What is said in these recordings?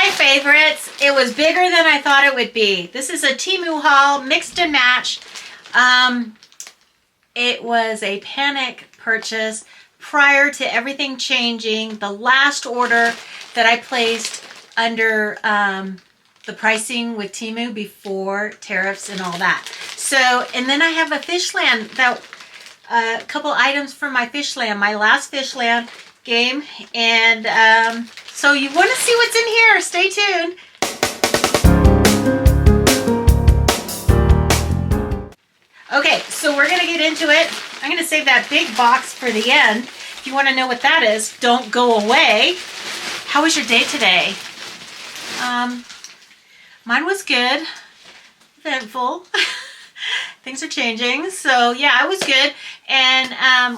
my favorites. It was bigger than I thought it would be. This is a Temu haul, mixed and matched. It was a panic purchase prior to everything changing. The last order that I placed under the pricing with Temu before tariffs and all that. So, and then I have a Fishland, that a couple items from my Fishland, my last Fishland game. And so you want to see what's in here, stay tuned. Okay, so we're going to get into it. I'm going to save that big box for the end. If you want to know what that is, don't go away. How was your day today? Mine was good, eventful. Things are changing. So yeah, I was good. And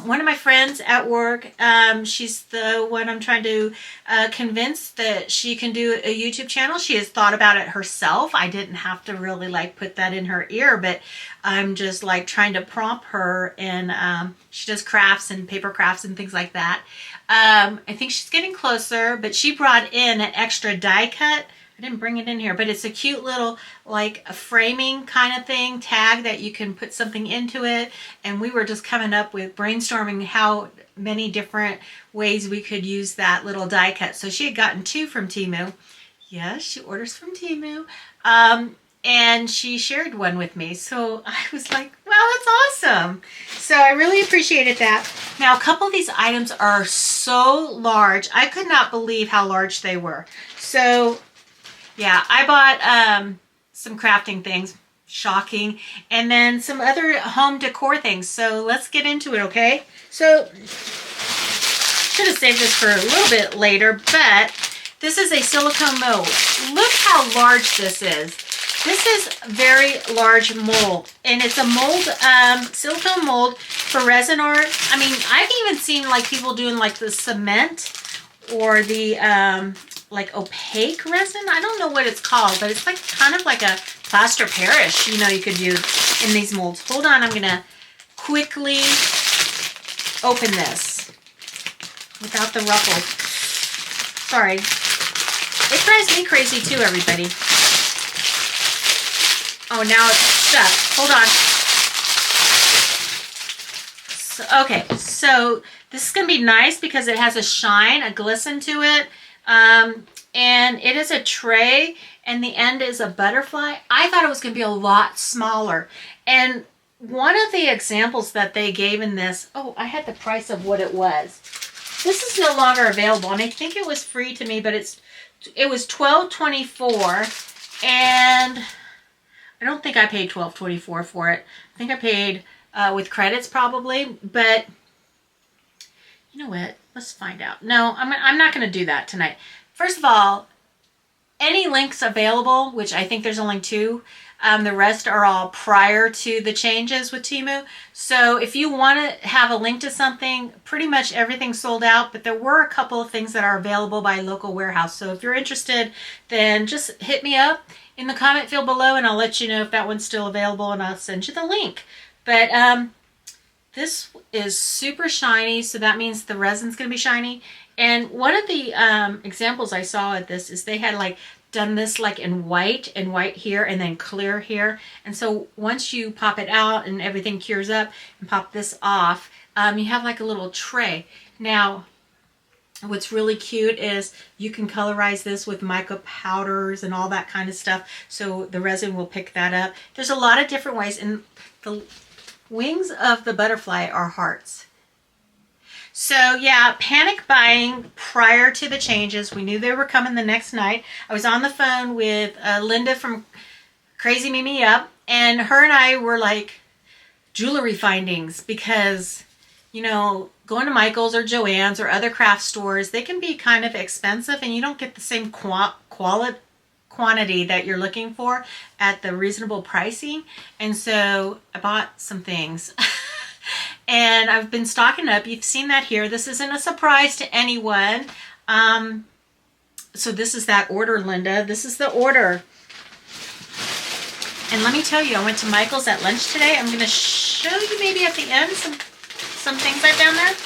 one of my friends at work, she's the one I'm trying to convince that she can do a YouTube channel. She has thought about it herself. I didn't have to really like put that in her ear, but I'm just like trying to prompt her. And she does crafts and paper crafts and things like that. I think she's getting closer, but she brought in an extra die cut. I didn't bring it in here, but it's a cute little like a framing kind of thing, tag that you can put something into it. And we were just coming up with brainstorming how many different ways we could use that little die cut. So she had gotten 2 from Temu. Yes, she orders from Temu. And she shared one with me. So I was like, wow, that's awesome. So I really appreciated that. Now, a couple of these items are so large. I could not believe how large they were. So yeah, I bought some crafting things, shocking, and then some other home decor things. So let's get into it, okay? So, should have saved this for a little bit later, but this is a silicone mold. Look how large this is. This is very large mold, and it's a mold, silicone mold for resin art. I mean, I've even seen like people doing like the cement or the like opaque resin. I don't know what it's called, but it's like kind of like a plaster Paris, you know, you could use in these molds. Hold on, I'm gonna quickly open this without the ruffles. Sorry. It drives me crazy too, everybody. Oh, now it's stuck. Hold on. So, okay, so this is gonna be nice because it has a shine, a glisten to it. And it is a tray, and the end is a butterfly. I thought it was going to be a lot smaller. And one of the examples that they gave in this, oh, I had the price of what it was. This is no longer available, and I think it was free to me, but it was $12.24, and I don't think I paid $12.24 for it. I think I paid with credits probably, but you know what? Let's find out. No, I'm not going to do that tonight. First of all, any links available, which I think there's only 2, the rest are all prior to the changes with Temu. So if you want to have a link to something, pretty much everything's sold out, but there were a couple of things that are available by local warehouse. So if you're interested, then just hit me up in the comment field below, and I'll let you know if that one's still available, and I'll send you the link. But this is super shiny, so that means the resin's going to be shiny. And one of the examples I saw at this is they had like done this like in white and white here and then clear here. And so once you pop it out and everything cures up and pop this off, you have like a little tray. Now, what's really cute is you can colorize this with mica powders and all that kind of stuff. So the resin will pick that up. There's a lot of different ways, and the wings of the butterfly are hearts. So yeah, panic buying prior to the changes. We knew they were coming the next night. I was on the phone with Linda from Crazy Mimi Up, and her and I were like jewelry findings because, you know, going to Michael's or Joann's or other craft stores, they can be kind of expensive, and you don't get the same quantity that you're looking for at the reasonable pricing. And so I bought some things. And I've been stocking up. You've seen that here. This isn't a surprise to anyone. So this is that order, Linda. This is the order. And let me tell you, I went to Michael's at lunch today. I'm going to show you maybe at the end some things I found there.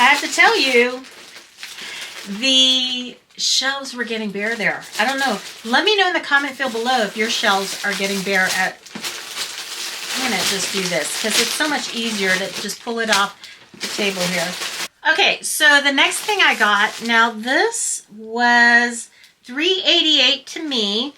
I have to tell you, the shelves were getting bare there. I don't know. Let me know in the comment field below if your shelves are getting bare at... I'm going to just do this because it's so much easier to just pull it off the table here. Okay, so the next thing I got, now this was $3.88 to me.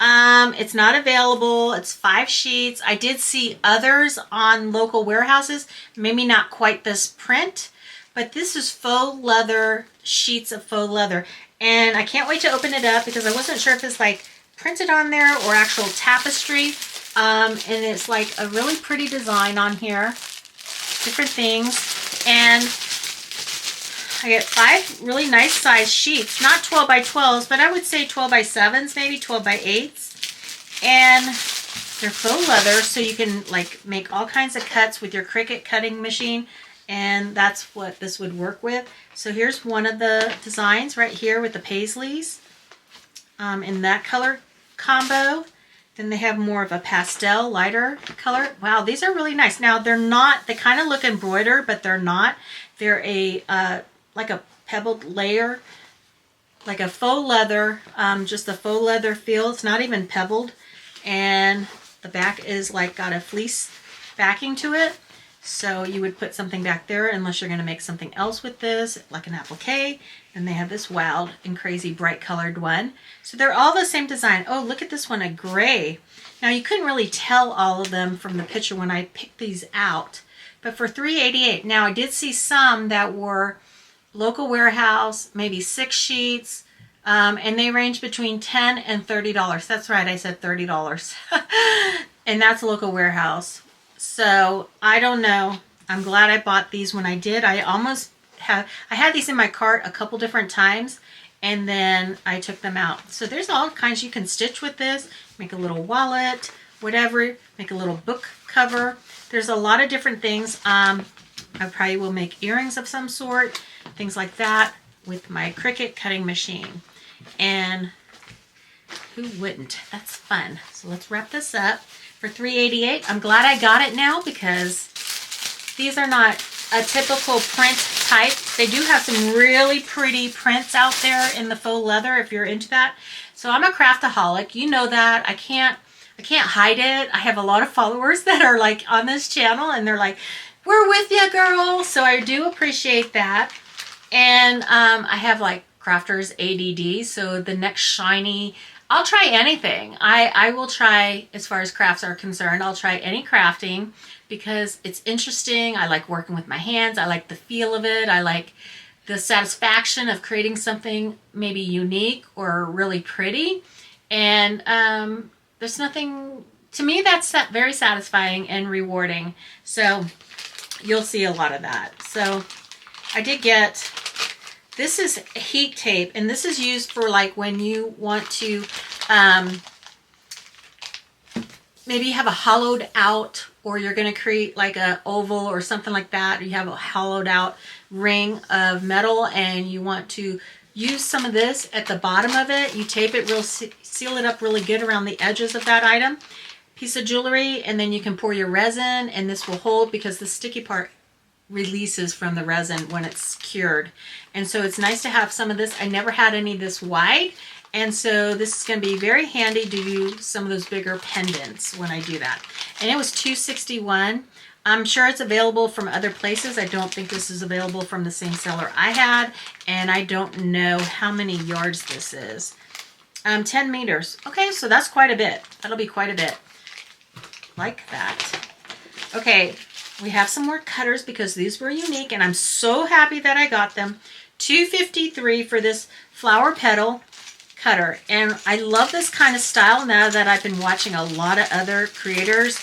It's not available. It's 5 sheets. I did see others on local warehouses, maybe not quite this print, but this is faux leather, sheets of faux leather. And I can't wait to open it up because I wasn't sure if it's like printed on there or actual tapestry. And it's like a really pretty design on here, different things. And I get 5 really nice size sheets, not 12 by 12s, but I would say 12 by 7s, maybe 12 by 8s. And they're faux leather, so you can like make all kinds of cuts with your Cricut cutting machine. And that's what this would work with. So here's one of the designs right here with the paisleys in that color combo. Then they have more of a pastel, lighter color. Wow, these are really nice. Now they're not, they kind of look embroidered, but they're not. They're a like a pebbled layer, like a faux leather, just a faux leather feel. It's not even pebbled. And the back is like got a fleece backing to it. So you would put something back there unless you're going to make something else with this, like an applique. And they have this wild and crazy bright colored one. So they're all the same design. Oh, look at this one, a gray. Now you couldn't really tell all of them from the picture when I picked these out. But for $3.88, now I did see some that were local warehouse, maybe 6 sheets, and they range between $10 and $30. That's right, I said $30. And that's a local warehouse. So I don't know. I'm glad I bought these when I did. I had these in my cart a couple different times, and then I took them out. So there's all kinds you can stitch with this. Make a little wallet, whatever. Make a little book cover. There's a lot of different things. I probably will make earrings of some sort, things like that with my Cricut cutting machine. And who wouldn't? That's fun. So let's wrap this up for $3.88. I'm glad I got it now because these are not a typical print type. They do have some really pretty prints out there in the faux leather if you're into that. So I'm a craftaholic. You know that. I can't hide it. I have a lot of followers that are like on this channel and they're like, we're with you, girl. So I do appreciate that. And I have like crafter's ADD. So the next shiny, I'll try anything. I will try, as far as crafts are concerned, I'll try any crafting because it's interesting. I like working with my hands. I like the feel of it. I like the satisfaction of creating something maybe unique or really pretty. And there's nothing, to me, that's very satisfying and rewarding. So you'll see a lot of that. So I did get, this is heat tape, and this is used for like when you want to maybe have a hollowed out, or you're going to create like a oval or something like that. You have a hollowed out ring of metal and you want to use some of this at the bottom of it. You tape it real, seal it up really good around the edges of that item, piece of jewelry, and then you can pour your resin, and this will hold because the sticky part releases from the resin when it's cured. And so it's nice to have some of this. I never had any this wide, and so this is going to be very handy to do some of those bigger pendants when I do that. And it was $2.61. I'm sure it's available from other places. I don't think this is available from the same seller I had, and I don't know how many yards this is. 10 meters. Okay, so that's quite a bit. That'll be quite a bit. Like that. Okay, we have some more cutters because these were unique, and I'm so happy that I got them. $2.53 for this flower petal cutter. And I love this kind of style now that I've been watching a lot of other creators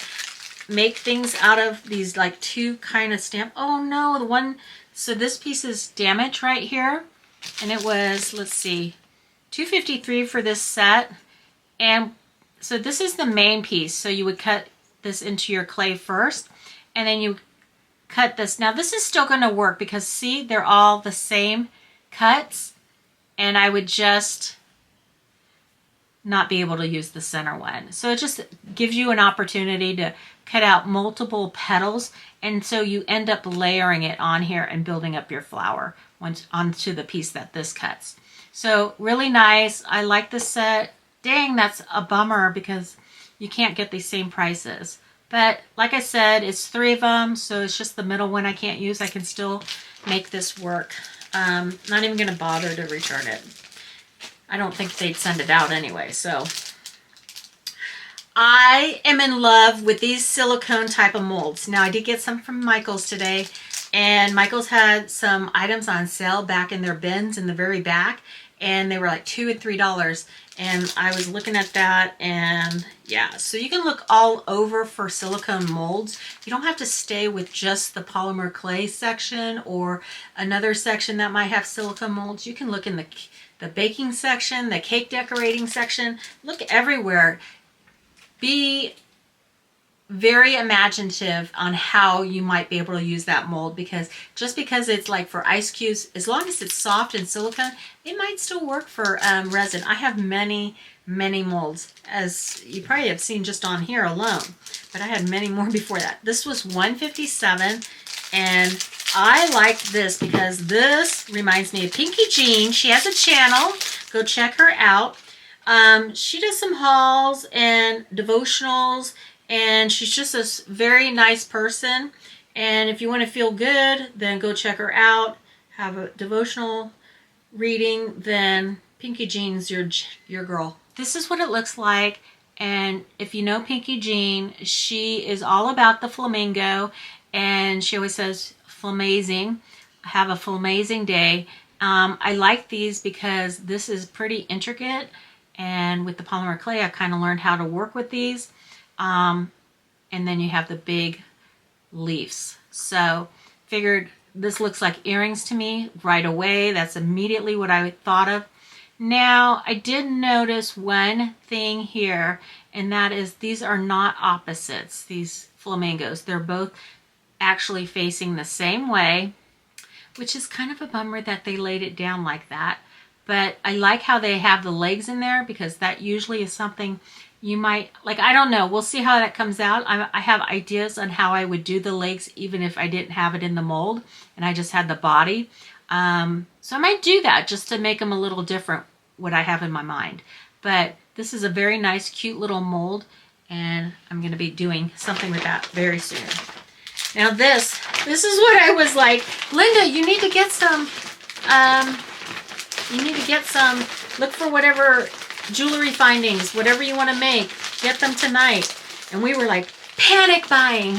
make things out of these like two kind of stamp. Oh no, the one, so this piece is damaged right here. And it was, let's see, $2.53 for this set. And so this is the main piece. So you would cut this into your clay first, and then you cut this. Now this is still going to work because see, they're all the same cuts, and I would just not be able to use the center one. So it just gives you an opportunity to cut out multiple petals, and so you end up layering it on here and building up your flower onto the piece that this cuts. So really nice. I like this set. Dang, that's a bummer because you can't get these same prices. But like I said, it's 3 of them, so it's just the middle one I can't use. I can still make this work. Not even going to bother to return it. I don't think they'd send it out anyway, so. I am in love with these silicone type of molds. Now, I did get some from Michael's today, and Michael's had some items on sale back in their bins in the very back, and they were like $2 and $3. And I was looking at that, and yeah, so you can look all over for silicone molds. You don't have to stay with just the polymer clay section or another section that might have silicone molds. You can look in the baking section, the cake decorating section. Look everywhere. Be very imaginative on how you might be able to use that mold, because just because it's like for ice cubes, as long as it's soft and silicone, it might still work for resin. I have many molds, as you probably have seen just on here alone, but I had many more before that. This was $157, and I like this because this reminds me of Pinky Jean. She has a channel. Go check her out. She does some hauls and devotionals, and she's just a very nice person. And if you want to feel good, then go check her out. Have a devotional reading, then Pinky Jean's your girl. This is what it looks like. And if you know Pinky Jean, she is all about the flamingo, and she always says flamazing. Have a flamazing day. I like these because this is pretty intricate, and with the polymer clay I kind of learned how to work with these. And then you have the big leaves. So figured this looks like earrings to me right away. That's immediately what I thought of. Now, I did notice one thing here, and that is these are not opposites, these flamingos. They're both actually facing the same way, which is kind of a bummer that they laid it down like that. But I like how they have the legs in there, because that usually is something you might, like, I don't know. We'll see how that comes out. I have ideas on how I would do the legs even if I didn't have it in the mold and I just had the body. So I might do that just to make them a little different, what I have in my mind. But this is a very nice, cute little mold, and I'm going to be doing something with that very soon. Now this is what I was like, Linda, you need to get some, look for whatever jewelry findings, whatever you want to make, get them tonight. And we were like panic buying.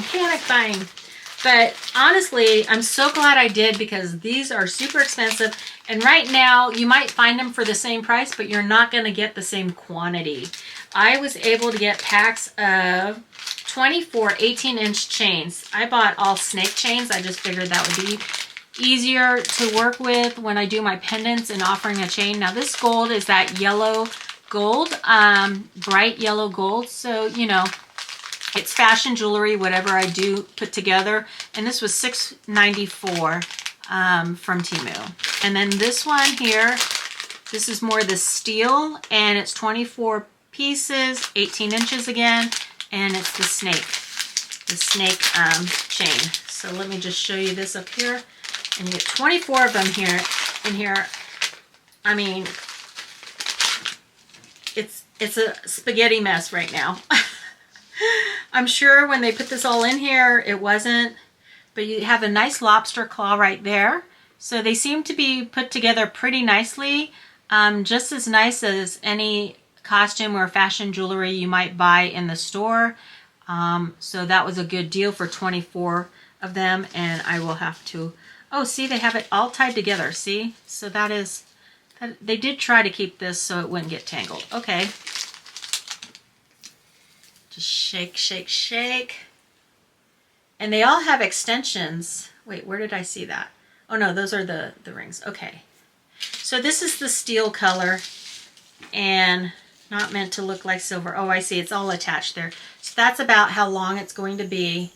But honestly, I'm so glad I did, because these are super expensive. And right now you might find them for the same price, but you're not going to get the same quantity. I was able to get packs of 24 18-inch chains. I bought all snake chains. I just figured that would be easier to work with when I do my pendants and offering a chain. Now this gold is that yellow gold, bright yellow gold. So, you know, it's fashion jewelry, whatever I do put together. And this was $6.94 from Temu. And then this one here, this is more the steel, and it's 24 pieces, 18 inches again, and it's the snake chain. So let me just show you this up here. And you get 24 of them here in here. I mean, it's a spaghetti mess right now. I'm sure when they put this all in here, it wasn't, but you have a nice lobster claw right there. So they seem to be put together pretty nicely, just as nice as any costume or fashion jewelry you might buy in the store. So that was a good deal for 24 of them, and I will have to, oh, see, they have it all tied together, see? So that is, they did try to keep this so it wouldn't get tangled. Okay. Just shake, shake, shake. And they all have extensions. Wait, where did I see that? Oh no, those are the rings. Okay. So this is the steel color, and not meant to look like silver. Oh, I see, it's all attached there. So that's about how long it's going to be.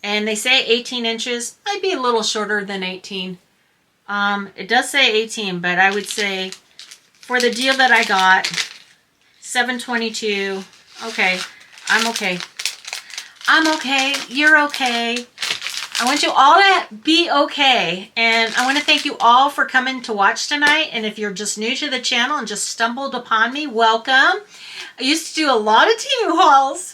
And they say 18 inches. Might be a little shorter than 18. It does say 18, but I would say for the deal that I got, $7.22. Okay, I'm okay. I'm okay. You're okay. I want you all to be okay. And I want to thank you all for coming to watch tonight. And if you're just new to the channel and just stumbled upon me, welcome. I used to do a lot of Temu hauls.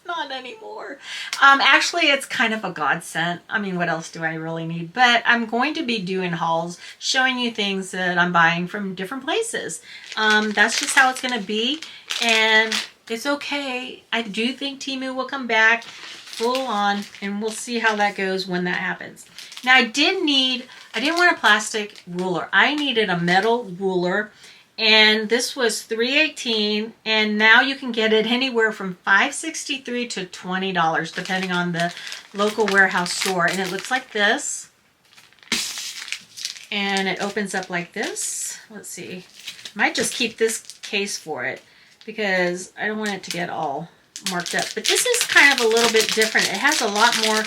Not anymore. Actually, it's kind of a godsend. I mean, what else do I really need? But I'm going to be doing hauls, showing you things that I'm buying from different places. That's just how it's going to be. And it's okay. I do think Temu will come back full on, and we'll see how that goes when that happens. Now, I didn't want a plastic ruler. I needed a metal ruler. And this was $3.18, and now you can get it anywhere from $5.63 to $20, depending on the local warehouse store. And it looks like this. And it opens up like this. Let's see. Might just keep this case for it because I don't want it to get all marked up. But this is kind of a little bit different. It has a lot more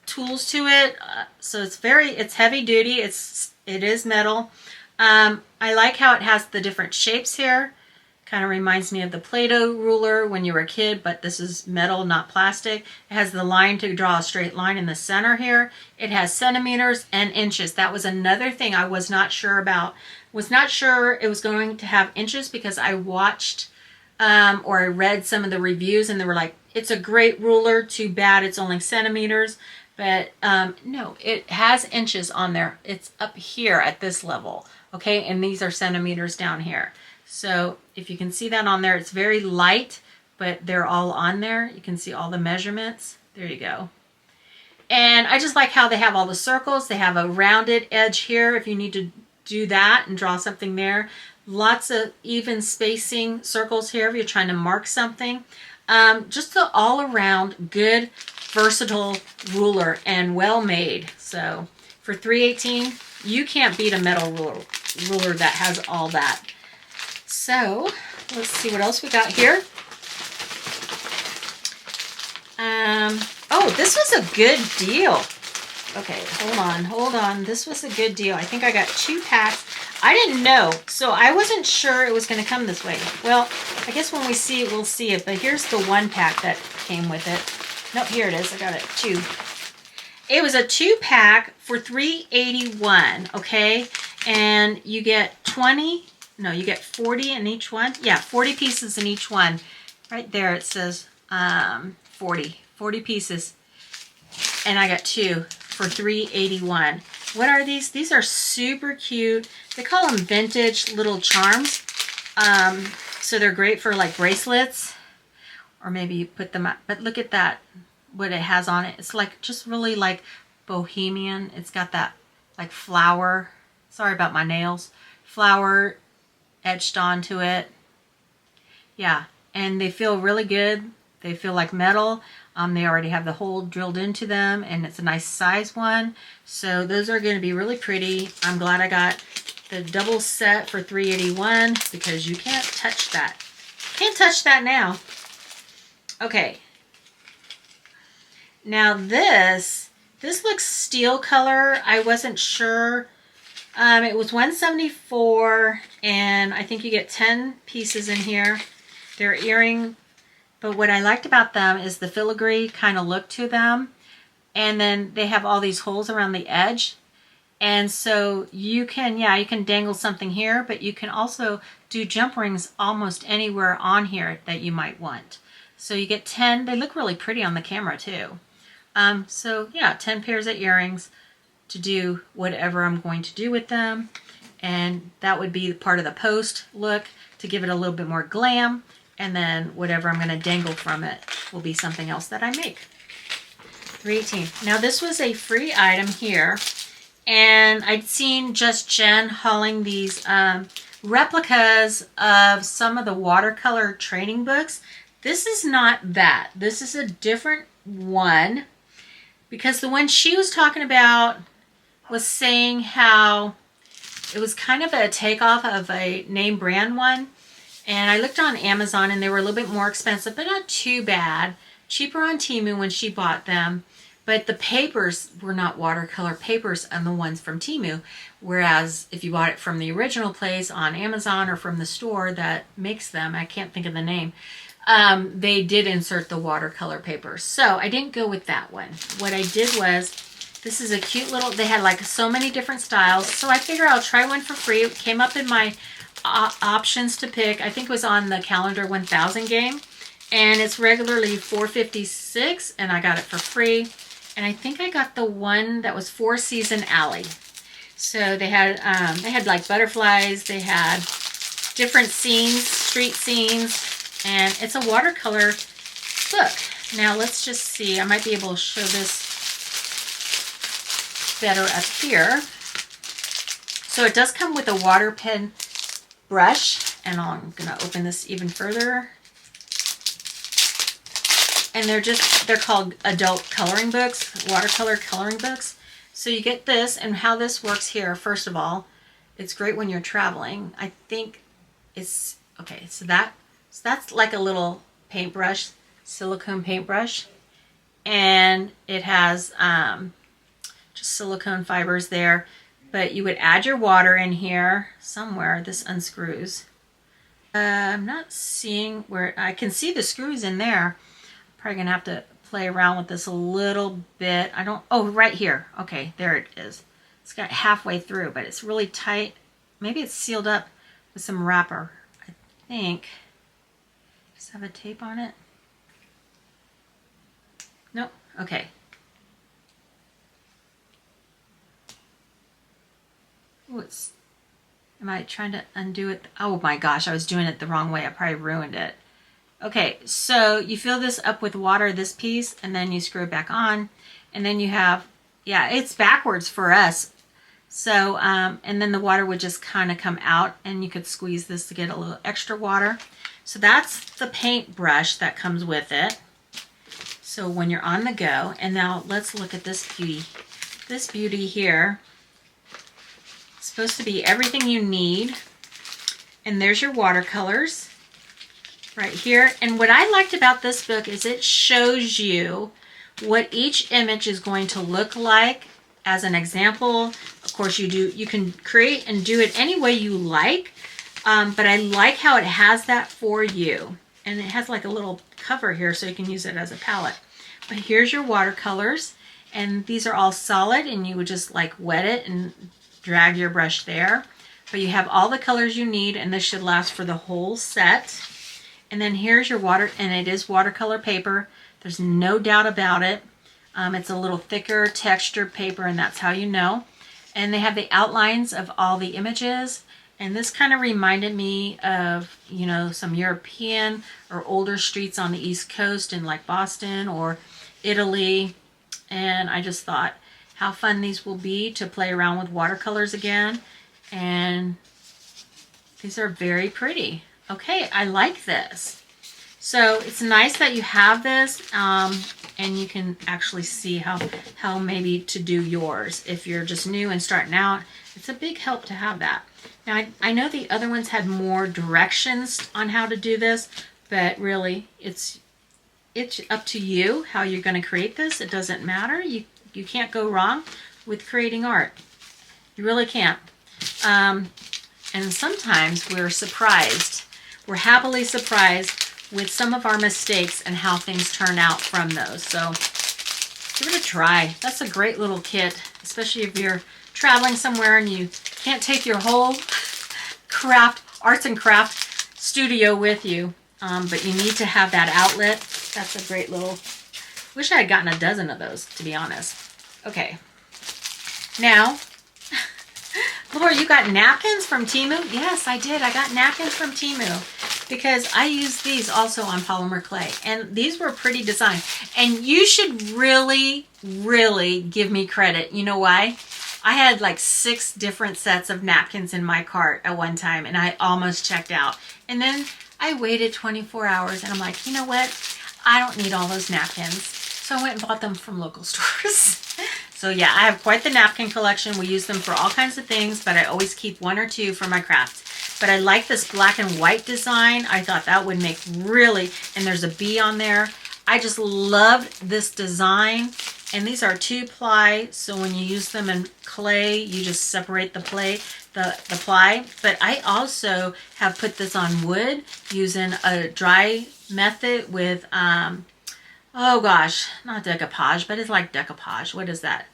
tools to it. So it's heavy duty. It is metal. I like how it has the different shapes here. Kind of reminds me of the Play-Doh ruler when you were a kid, but this is metal, not plastic. It has the line to draw a straight line in the center here. It has centimeters and inches. That was another thing I was not sure about. Was not sure it was going to have inches because I watched or I read some of the reviews and they were like, it's a great ruler, too bad it's only centimeters. But no, it has inches on there. It's up here at this level, okay? And these are centimeters down here. So if you can see that on there, it's very light, but they're all on there. You can see all the measurements. There you go. And I just like how they have all the circles. They have a rounded edge here if you need to do that and draw something there. Lots of even spacing circles here if you're trying to mark something. Just an all-around good, versatile ruler and well made. So for $3.18, you can't beat a metal ruler that has all that. So let's see what else we got here. Oh, this was a good deal. Okay, hold on. This was a good deal. I think I got 2 packs. I didn't know, so I wasn't sure it was going to come this way. Well, I guess when we see it, we'll see it. But here's the 1 pack that came with it. Nope, here it is. I got it. 2. It was a 2-pack for $3.81, okay? And you get 40 in each one. Yeah, 40 pieces in each one. Right there it says 40 pieces. And I got 2 for $3.81. What are these? These are super cute. They call them vintage little charms. So they're great for like bracelets. Or maybe you put them out. But look at that, what it has on it. It's like just really like bohemian. It's got that like flower. Sorry about my nails. Flower etched onto it. Yeah, and they feel really good. They feel like metal. They already have the hole drilled into them, and it's a nice size one. So those are going to be really pretty. I'm glad I got the double set for $3.81 because you can't touch that. Can't touch that now. Okay. Now this looks steel color. I wasn't sure. It was $1.74, and I think you get 10 pieces in here. They're earring. But what I liked about them is the filigree kind of look to them. And then they have all these holes around the edge. And so you can dangle something here, but you can also do jump rings almost anywhere on here that you might want. So you get 10. They look really pretty on the camera too. So yeah, 10 pairs of earrings to do whatever I'm going to do with them. And that would be part of the post look to give it a little bit more glam. And then whatever I'm going to dangle from it will be something else that I make. $3.18. Now this was a free item here. And I'd seen Just Jen hauling these replicas of some of the watercolor training books. This is not that. This is a different one. Because the one she was talking about was saying how it was kind of a takeoff of a name brand one. And I looked on Amazon and they were a little bit more expensive, but not too bad. Cheaper on Temu when she bought them. But the papers were not watercolor papers on the ones from Temu. Whereas if you bought it from the original place on Amazon or from the store that makes them, I can't think of the name, they did insert the watercolor paper. So I didn't go with that one. What I did was, this is a cute little, they had like so many different styles. So I figured I'll try one for free. It came up in my options to pick. I think it was on the Calendar 1000 game. And it's regularly $4.56 and I got it for free. And I think I got the one that was Four Season Alley. So they had like butterflies, they had different scenes, street scenes, and it's a watercolor book. Now let's just see, I might be able to show this better up here. So it does come with a water pen brush, and I'm gonna open this even further. And they're called adult coloring books, watercolor coloring books. So you get this, and how this works here, first of all, it's great when you're traveling. I think it's, okay, so that's like a little paintbrush, silicone paintbrush. And it has just silicone fibers there. But you would add your water in here somewhere. This unscrews. I'm not seeing where, I can see the screws in there. Probably gonna have to play around with this a little bit. Oh, right here. Okay, there it is. It's got halfway through, but it's really tight. Maybe it's sealed up with some wrapper. I think. Does it have a tape on it? Nope. Okay. Ooh, am I trying to undo it? Oh my gosh, I was doing it the wrong way. I probably ruined it. Okay, so you fill this up with water, this piece, and then you screw it back on. And then you have, yeah, it's backwards for us. So, and then the water would just kind of come out, and you could squeeze this to get a little extra water. So that's the paint brush that comes with it. So when you're on the go, and now let's look at this beauty. This beauty here is supposed to be everything you need. And there's your watercolors right here. And what I liked about this book is it shows you what each image is going to look like as an example. Of course, you can create and do it any way you like, but I like how it has that for you. And it has like a little cover here so you can use it as a palette. But here's your watercolors, and these are all solid, and you would just like wet it and drag your brush there. But you have all the colors you need, and this should last for the whole set. And then here's your water, and it is watercolor paper. There's no doubt about it. It's a little thicker textured paper, and that's how you know. And they have the outlines of all the images. And this kind of reminded me of, you know, some European or older streets on the East Coast in like Boston or Italy. And I just thought how fun these will be to play around with watercolors again. And these are very pretty. Okay, I like this. So it's nice that you have this, and you can actually see how maybe to do yours. If you're just new and starting out, it's a big help to have that. Now, I know the other ones had more directions on how to do this, but really it's up to you how you're going to create this. It doesn't matter. You can't go wrong with creating art. You really can't. And sometimes we're surprised. We're happily surprised with some of our mistakes and how things turn out from those. So give it a try. That's a great little kit, especially if you're traveling somewhere and you can't take your whole arts and craft studio with you, but you need to have that outlet. That's a great little, wish I had gotten a dozen of those, to be honest. Okay, now, Laura, you got napkins from Temu? Yes, I did. I got napkins from Temu because I use these also on polymer clay, and these were pretty designed. And you should really, really give me credit. You know why? I had like 6 different sets of napkins in my cart at one time, and I almost checked out. And then I waited 24 hours, and I'm like, you know what? I don't need all those napkins. So I went and bought them from local stores. So yeah, I have quite the napkin collection. We use them for all kinds of things, but I always keep 1 or 2 for my crafts. But I like this black and white design. I thought that would make really, and there's a bee on there. I just loved this design. And these are 2-ply, so when you use them in clay, you just separate the ply. But I also have put this on wood using a dry method with, oh gosh, not decoupage, but it's like decoupage. What is that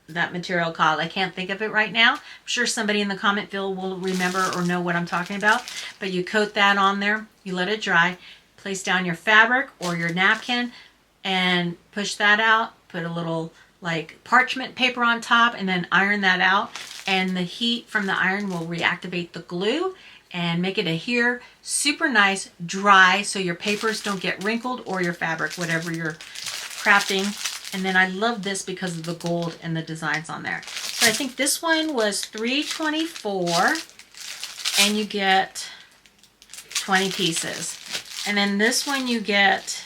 material called? I can't think of it right now. I'm sure somebody in the comment field will remember or know what I'm talking about. But you coat that on there, you let it dry, place down your fabric or your napkin, and push that out. Put a little like parchment paper on top and then iron that out. And the heat from the iron will reactivate the glue and make it adhere super nice, dry, so your papers don't get wrinkled or your fabric, whatever you're crafting. And then I love this because of the gold and the designs on there. So I think this one was $3.24 and you get 20 pieces. And then this one you get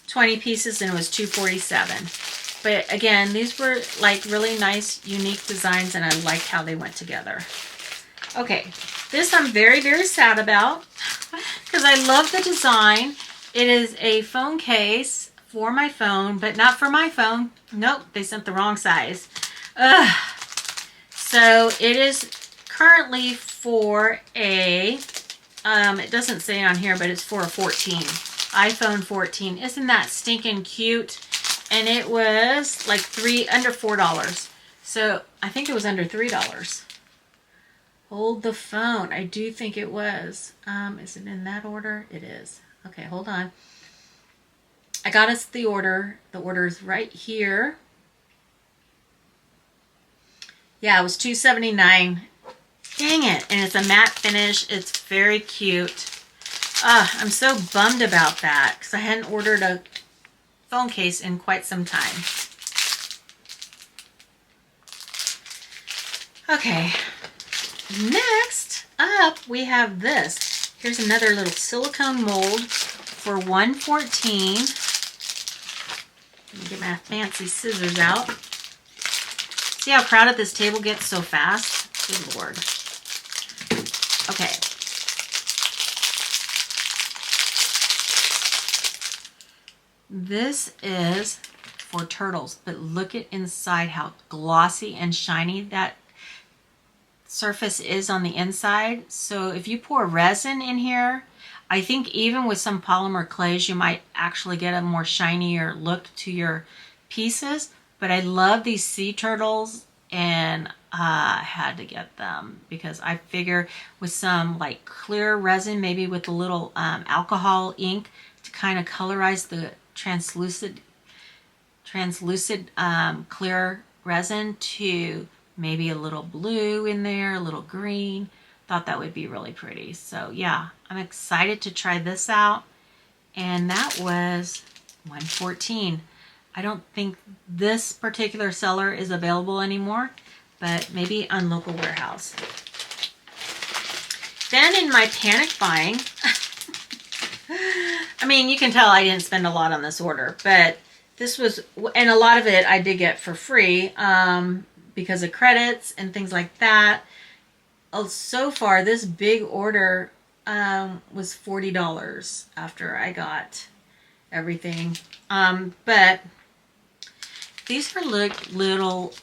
20 pieces and it was $2.47. But again, these were like really nice, unique designs, and I liked how they went together. Okay, this I'm very, very sad about because I love the design. It is a phone case for my phone, but not for my phone. Nope, they sent the wrong size. Ugh. So it is currently for a, it doesn't say on here, but it's for a 14. iPhone 14. Isn't that stinking cute? And it was like under $4. So I think it was under $3. Hold the phone. I do think it was. Is it in that order? It is. Okay, hold on. I got us the order. The order is right here. Yeah, it was $2.79. Dang it. And it's a matte finish. It's very cute. I'm so bummed about that because I hadn't ordered a phone case in quite some time. Okay, next up we have this. Here's another little silicone mold for $1.14. Let me get my fancy scissors out. See how crowded this table gets so fast? Good Lord. Okay. This is for turtles, but look at inside how glossy and shiny that surface is on the inside. So if you pour resin in here, I think even with some polymer clays, you might actually get a more shinier look to your pieces. But I love these sea turtles, and I had to get them because I figure with some like clear resin, maybe with a little alcohol ink to kind of colorize the translucid clear resin to maybe a little blue in there, a little green. Thought that would be really pretty. So yeah, I'm excited to try this out. And that was $1.14. I don't think this particular seller is available anymore, but maybe on Local Warehouse. Then in my panic buying, I mean, you can tell I didn't spend a lot on this order, but this was, and a lot of it I did get for free because of credits and things like that. So far, this big order was $40 after I got everything. But these are little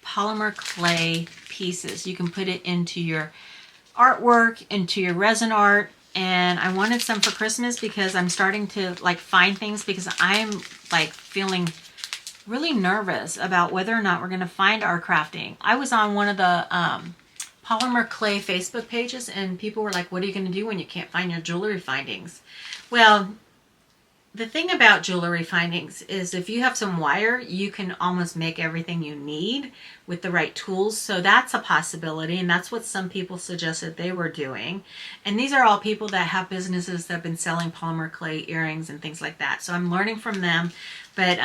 polymer clay pieces. You can put it into your artwork, into your resin art. And I wanted some for Christmas because I'm starting to like find things because I'm like feeling really nervous about whether or not we're going to find our crafting. I was on one of the polymer clay Facebook pages and people were like, what are you going to do when you can't find your jewelry findings? Well, the thing about jewelry findings is if you have some wire, you can almost make everything you need with the right tools. So that's a possibility, and that's what some people suggested they were doing. And these are all people that have businesses that have been selling polymer clay earrings and things like that. So I'm learning from them. But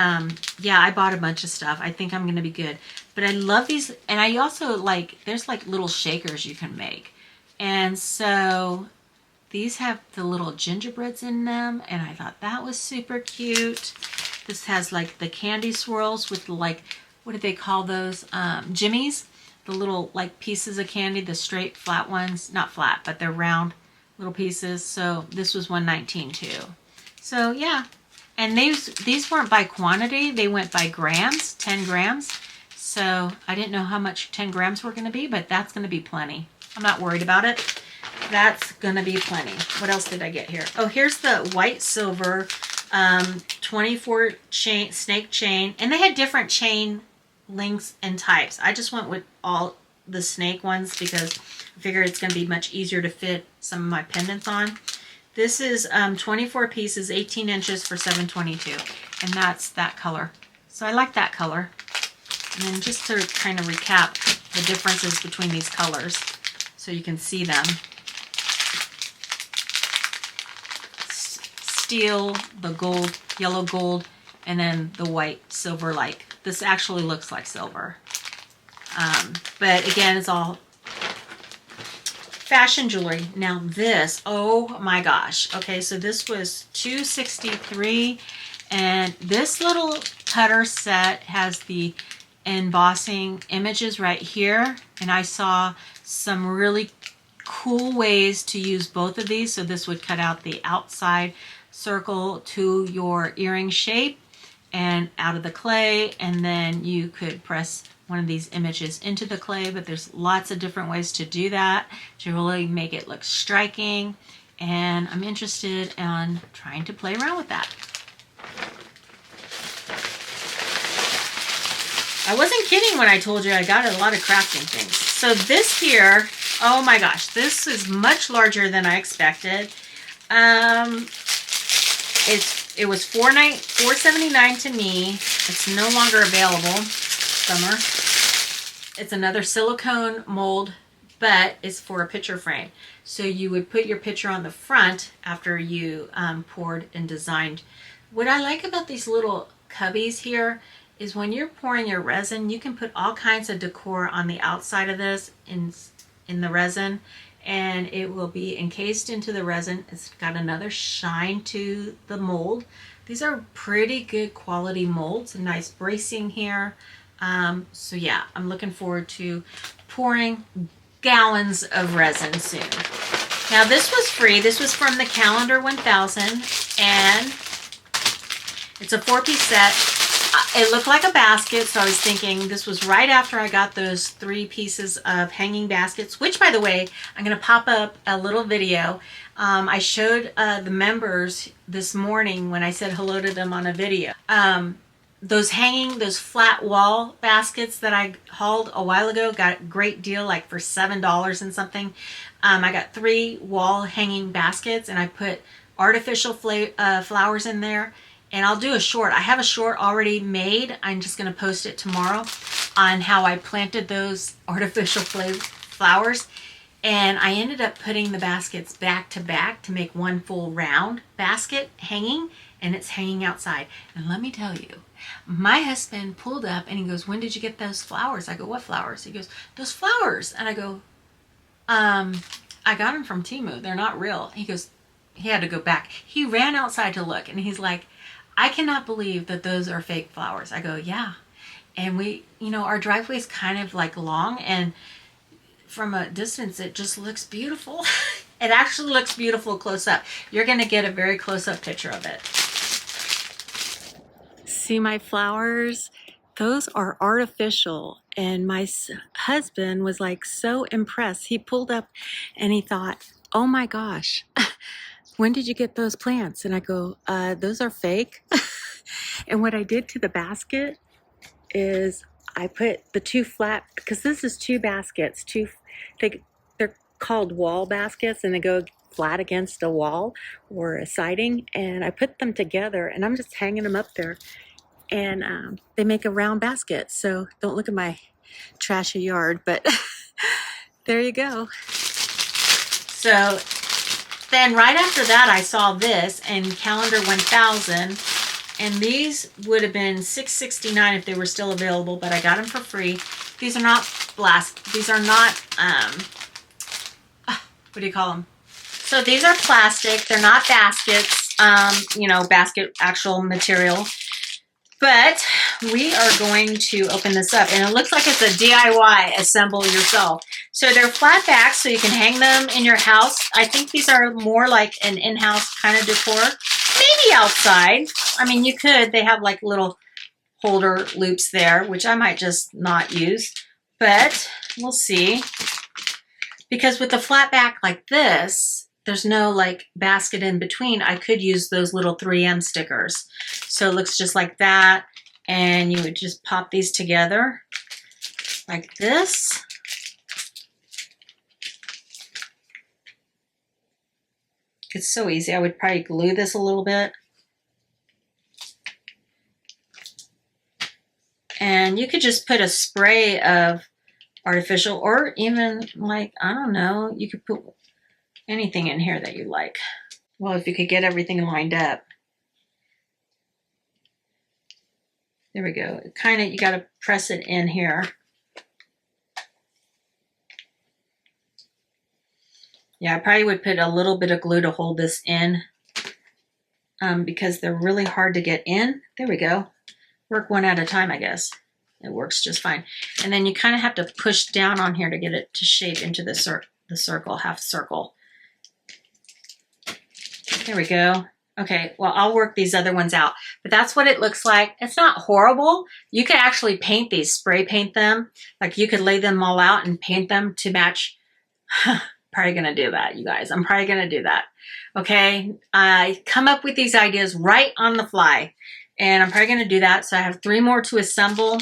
yeah, I bought a bunch of stuff. I think I'm going to be good. But I love these, and I also like, there's like little shakers you can make. And so these have the little gingerbreads in them, and I thought that was super cute. This has like the candy swirls with like, what do they call those? Jimmies. The little like pieces of candy, the straight flat ones. Not flat, but they're round little pieces. So this was $1.19 too. So yeah. And these weren't by quantity, they went by grams, 10 grams. So I didn't know how much 10 grams were gonna be, but that's gonna be plenty. I'm not worried about it. That's gonna be plenty. What else did I get here? Oh, here's the white silver 24 chain, snake chain. And they had different chain lengths and types. I just went with all the snake ones because I figured it's gonna be much easier to fit some of my pendants on. This is 24 pieces, 18 inches for $7.22, and that's that color. So I like that color. And then just to kind of recap the differences between these colors so you can see them. Steel, the gold, yellow gold, and then the white silver like. This actually looks like silver. But again, it's all fashion jewelry. Now this, oh my gosh. Okay, so this was $263, and this little cutter set has the embossing images right here, and I saw some really cool ways to use both of these. So this would cut out the outside circle to your earring shape and out of the clay, and then you could press one of these images into the clay, but there's lots of different ways to do that to really make it look striking, and I'm interested in trying to play around with that. I wasn't kidding when I told you I got a lot of crafting things. So this here, oh my gosh, this is much larger than I expected. It was $4.79 to me. It's no longer available. Bummer. It's another silicone mold, but it's for a picture frame. So you would put your picture on the front after you poured and designed. What I like about these little cubbies here is when you're pouring your resin, you can put all kinds of decor on the outside of this in the resin, and it will be encased into the resin. It's got another shine to the mold. These are pretty good quality molds, a nice bracing here. So yeah, I'm looking forward to pouring gallons of resin soon. Now this was free. This was from the Calendar 1000, and it's a 4-piece set. It looked like a basket, so I was thinking this was right after I got those 3 pieces of hanging baskets, which, by the way, I'm going to pop up a little video. I showed the members this morning when I said hello to them on a video. Those flat wall baskets that I hauled a while ago, got a great deal, like for $7 and something. I got 3 wall hanging baskets, and I put artificial flowers in there. And I'll do a short. I have a short already made. I'm just going to post it tomorrow on how I planted those artificial flowers. And I ended up putting the baskets back to back to make one full round basket hanging, and it's hanging outside. And let me tell you, my husband pulled up and he goes, "When did you get those flowers?" I go, "What flowers?" He goes, "Those flowers." And I go, I got them from Temu. They're not real." He goes, he had to go back. He ran outside to look, and he's like, "I cannot believe that those are fake flowers." I go, "Yeah." And we, our driveway's kind of like long, and from a distance, it just looks beautiful. It actually looks beautiful close up. You're going to get a very close-up picture of it. See my flowers? Those are artificial. And my husband was like so impressed. He pulled up and he thought, "Oh my gosh, when did you get those plants?" And I go, "Those are fake." And what I did to the basket is I put the 2 flat, because this is 2 baskets, they're called wall baskets, and they go flat against a wall or a siding, and I put them together, and I'm just hanging them up there, and they make a round basket. So don't look at my trashy yard, but there you go. So then right after that, I saw this in Calendar 1000, and these would have been $6.69 if they were still available, but I got them for free. These are not these are not, what do you call them? So these are plastic. They're not baskets, basket actual material. But we are going to open this up, and it looks like it's a DIY, assemble yourself. So they're flat backs, so you can hang them in your house. I think these are more like an in-house kind of decor. maybe outside. I mean, you could. They have like little holder loops there, which I might just not use, but we'll see. Because with the flat back like this, there's no like basket in between. I could use those little 3M stickers. So it looks just like that. And you would just pop these together like this. It's so easy. I would probably glue this a little bit. And you could just put a spray of artificial, or even like, I don't know, you could put anything in here that you like. Well, if you could get everything lined up. There we go. Kind of, you got to press it in here. Yeah, I probably would put a little bit of glue to hold this in because they're really hard to get in. There we go. Work one at a time, I guess. It works just fine. And then you kind of have to push down on here to get it to shape into the circle, half circle. There we go. Okay, well, I'll work these other ones out. But that's what it looks like. It's not horrible. You could actually paint these, spray paint them. Like you could lay them all out and paint them to match. Probably going to do that, you guys. I'm probably going to do that. Okay, I come up with these ideas right on the fly. And I'm probably going to do that. So I have 3 more to assemble.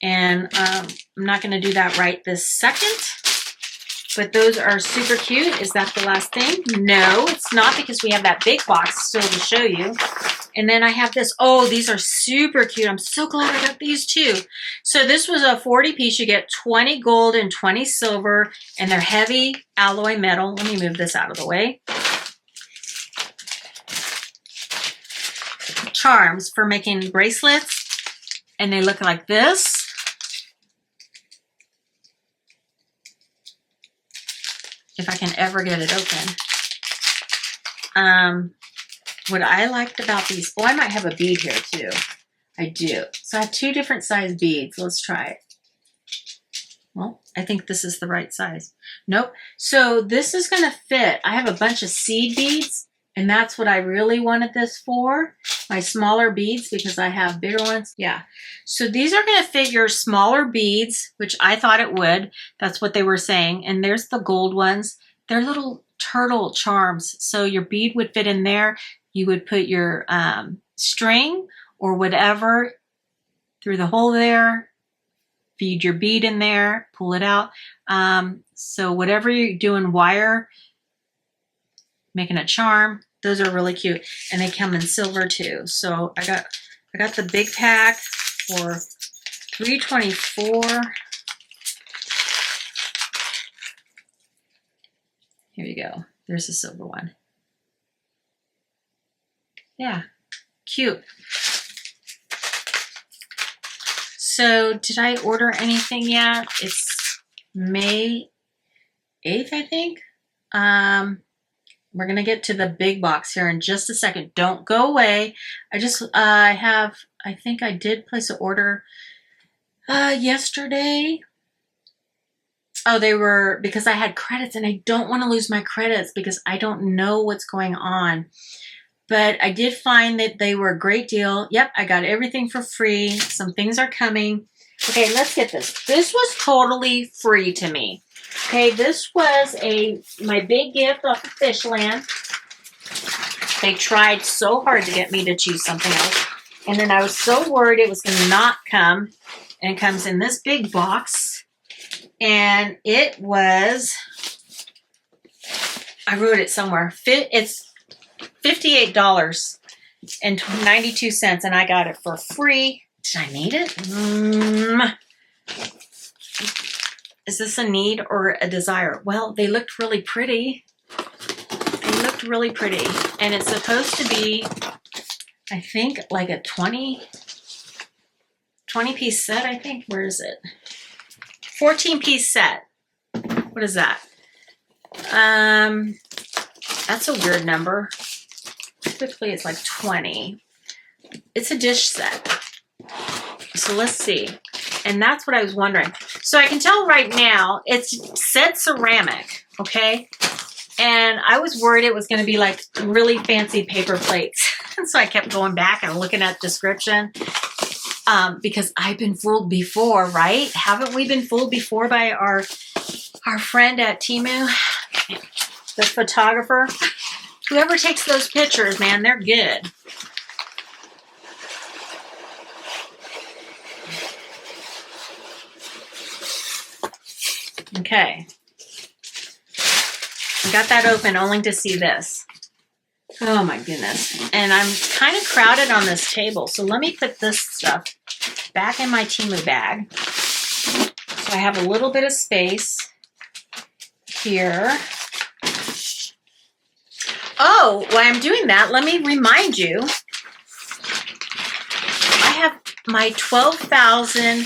And I'm not going to do that right this second. But those are super cute. Is that the last thing? No, it's not, because we have that big box still to show you. And then I have this. Oh, these are super cute. I'm so glad I got these too. So this was a 40 piece. You get 20 gold and 20 silver. And they're heavy alloy metal. Let me move this out of the way. Charms for making bracelets. And they look like this. If I can ever get it open. What I liked about these, oh, I might have a bead here too. I do. So I have 2 different size beads. Let's try it. Well, I think this is the right size. Nope. So this is going to fit. I have a bunch of seed beads, and that's what I really wanted this for. My smaller beads, because I have bigger ones. Yeah. So these are going to fit your smaller beads, which I thought it would. That's what they were saying. And there's the gold ones. They're little turtle charms. So your bead would fit in there. You would put your string or whatever through the hole there. Feed your bead in there. Pull it out. So whatever you're doing, wire, making a charm. Those are really cute, and they come in silver too. So I got the big pack for $3.24. Here you go. There's the silver one. Yeah, cute. So did I order anything yet? It's May 8th, I think. We're going to get to the big box here in just a second. Don't go away. I think I did place an order yesterday. Oh, they were, because I had credits, and I don't want to lose my credits because I don't know what's going on. But I did find that they were a great deal. Yep, I got everything for free. Some things are coming. Okay, let's get this. This was totally free to me. Okay, this was my big gift off of Fishland. They tried so hard to get me to choose something else. And then I was so worried it was going to not come. And it comes in this big box. And it was, I wrote it somewhere. It's $58.92. And I got it for free. Did I need it? Is this a need or a desire? Well, they looked really pretty. They looked really pretty. And it's supposed to be, I think, like a 20 piece set, I think. Where is it? 14 piece set. What is that? That's a weird number. Typically it's like 20. It's a dish set. So let's see. And that's what I was wondering. So I can tell right now it's said ceramic, okay? And I was worried it was going to be like really fancy paper plates. So I kept going back and looking at description because I've been fooled before, right? Haven't we been fooled before by our friend at Temu, the photographer? Whoever takes those pictures, man, they're good. Okay. I got that open only to see this. Oh my goodness. And I'm kind of crowded on this table. So let me put this stuff back in my Temu bag. So I have a little bit of space here. Oh, while I'm doing that, let me remind you, I have my 12,000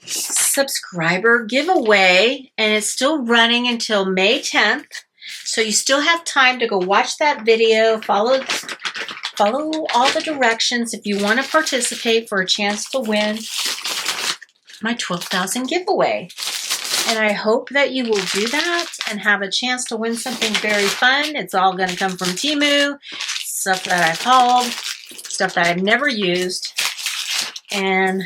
subscriber giveaway, and it's still running until May 10th. So you still have time to go watch that video, follow all the directions if you want to participate for a chance to win my 12,000 giveaway. And I hope that you will do that and have a chance to win something very fun. It's all going to come from Temu, stuff that I've hauled, stuff that I've never used. And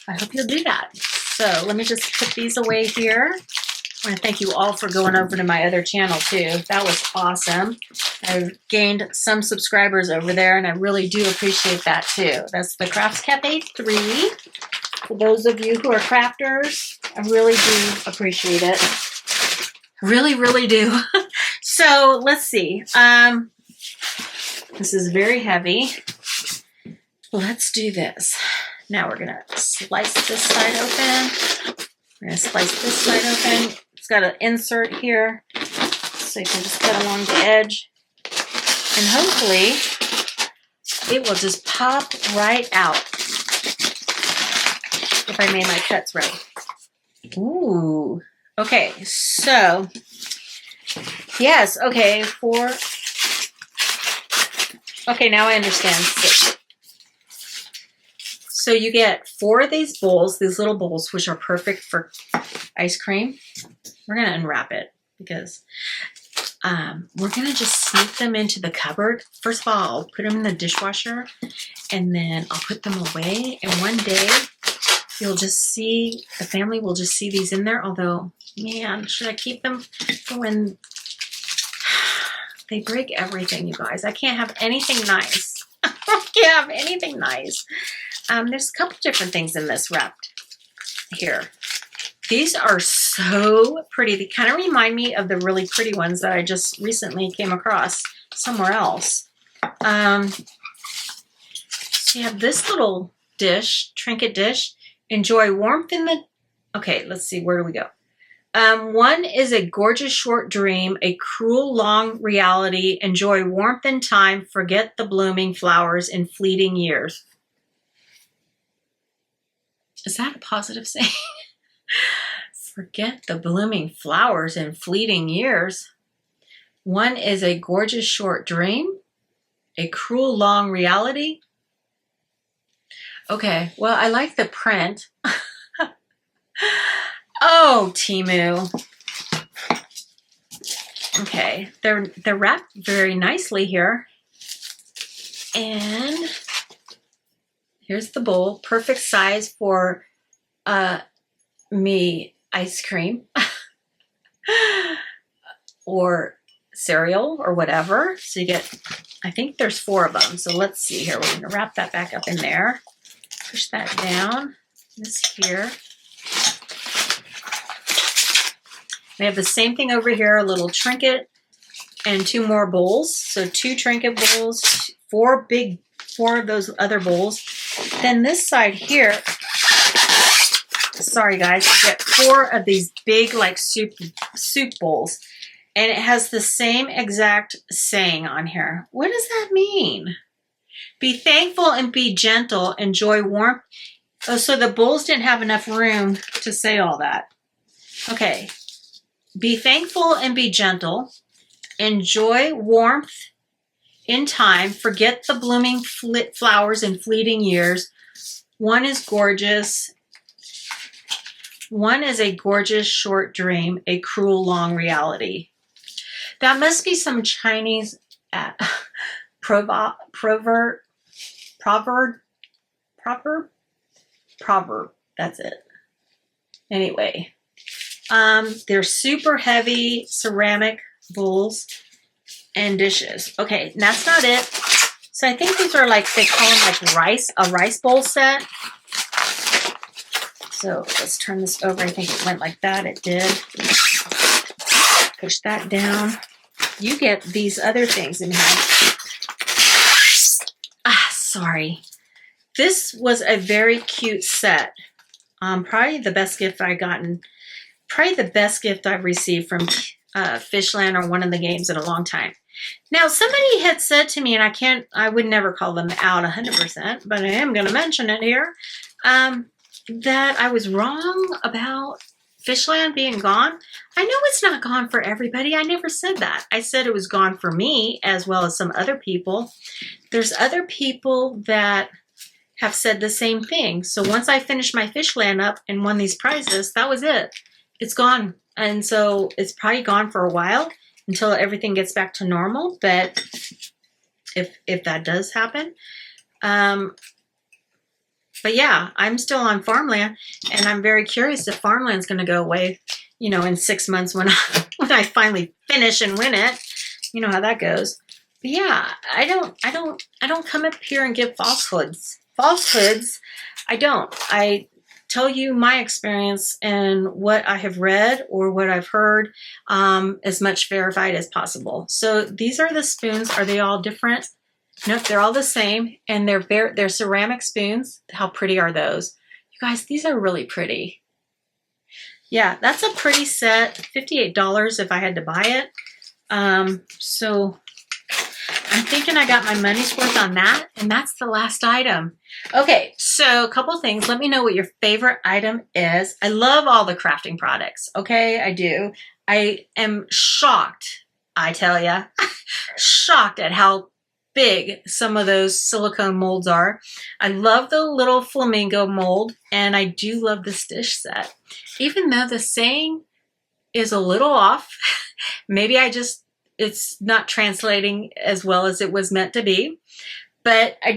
I hope you'll do that. So let me just put these away here. I want to thank you all for going over to my other channel too. That was awesome. I've gained some subscribers over there, and I really do appreciate that too. That's the Crafts Cafe 3. For those of you who are crafters, I really do appreciate it. Really, really do. So let's see. This is very heavy. Let's do this. Now we're gonna slice this side open. We're gonna slice this side open. It's got an insert here, so you can just cut along the edge. And hopefully it will just pop right out if I made my cuts right. Ooh. Okay, so yes, okay, okay, now I understand. So you get 4 of these bowls, these little bowls, which are perfect for ice cream. We're gonna unwrap it because we're gonna just sneak them into the cupboard. First of all, I'll put them in the dishwasher, and then I'll put them away. And one day you'll just see, the family will just see these in there. Although, man, should I keep them for when they break everything, you guys? I can't have anything nice. I can't have anything nice. There's a couple different things in this wrapped here. These are so pretty. They kind of remind me of the really pretty ones that I just recently came across somewhere else. So you have this little dish, trinket dish. Enjoy warmth in the... Okay, let's see. Where do we go? One is a gorgeous short dream, a cruel long reality. Enjoy warmth in time. Forget the blooming flowers in fleeting years. Is that a positive saying? Forget the blooming flowers in fleeting years. One is a gorgeous short dream, a cruel long reality. Okay, well, I like the print. Oh, Temu. Okay, they're wrapped very nicely here. And here's the bowl, perfect size for me ice cream or cereal or whatever. So you get, I think there's 4 of them. So let's see here. We're going to wrap that back up in there. Push that down. This here. We have the same thing over here, a little trinket and 2 more bowls. So 2 trinket bowls, 4 of those other bowls. Then this side here, sorry guys, you get 4 of these big like soup bowls. And it has the same exact saying on here. What does that mean? Be thankful and be gentle. Enjoy warmth. Oh, so the bowls didn't have enough room to say all that. Okay. Be thankful and be gentle. Enjoy warmth in time. Forget the blooming flowers in fleeting years. One is gorgeous. One is a gorgeous short dream, a cruel long reality. That must be some Chinese proverb. That's it. Anyway, they're super heavy ceramic bowls and dishes. Okay, and that's not it. So I think these are like, they call them like a rice bowl set. So let's turn this over. I think it went like that. It did. Push that down. You get these other things in here. Sorry. This was a very cute set. Probably the best gift I've gotten. Probably the best gift I've received from Fishland or one of the games in a long time. Now, somebody had said to me, and I would never call them out 100%, but I am going to mention it here, that I was wrong about Fishland being gone. I know it's not gone for everybody. I never said that. I said it was gone for me as well as some other people. There's other people that have said the same thing. So once I finished my Fishland up and won these prizes, that was it. It's gone. And so it's probably gone for a while until everything gets back to normal. But if that does happen, but yeah, I'm still on Farmland, and I'm very curious if Farmland's going to go away, you know, in 6 months when I finally finish and win it. You know how that goes. But yeah, I don't come up here and give falsehoods. I don't. I tell you my experience and what I have read or what I've heard, as much verified as possible. So these are the spoons. Are they all different? Nope, they're all the same, and they're ceramic spoons. How pretty are those? You guys, these are really pretty. Yeah, that's a pretty set. $58 if I had to buy it. So I'm thinking I got my money's worth on that, and that's the last item. Okay, so a couple things. Let me know what your favorite item is. I love all the crafting products, okay? I do. I am shocked, I tell ya, shocked at how big some of those silicone molds are. I love the little flamingo mold, and I do love this dish set. Even though the saying is a little off, maybe it's not translating as well as it was meant to be, but I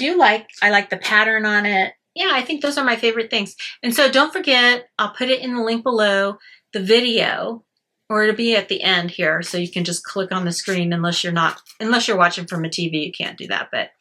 like the pattern on it. Yeah, I think those are my favorite things. And so don't forget, I'll put it in the link below, the video, or it'll be at the end here, so you can just click on the screen unless you're watching from a TV, you can't do that. But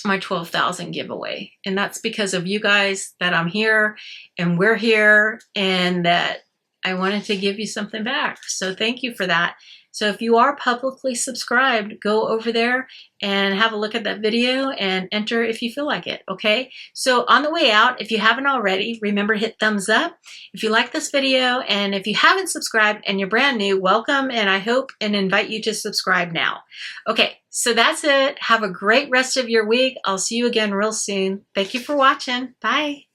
my 12,000 giveaway, and that's because of you guys that I'm here and we're here, and that I wanted to give you something back. So thank you for that. So if you are publicly subscribed, go over there and have a look at that video and enter if you feel like it, okay? So on the way out, if you haven't already, remember to hit thumbs up if you like this video, and if you haven't subscribed and you're brand new, welcome, and I hope and invite you to subscribe now. Okay, so that's it. Have a great rest of your week. I'll see you again real soon. Thank you for watching. Bye.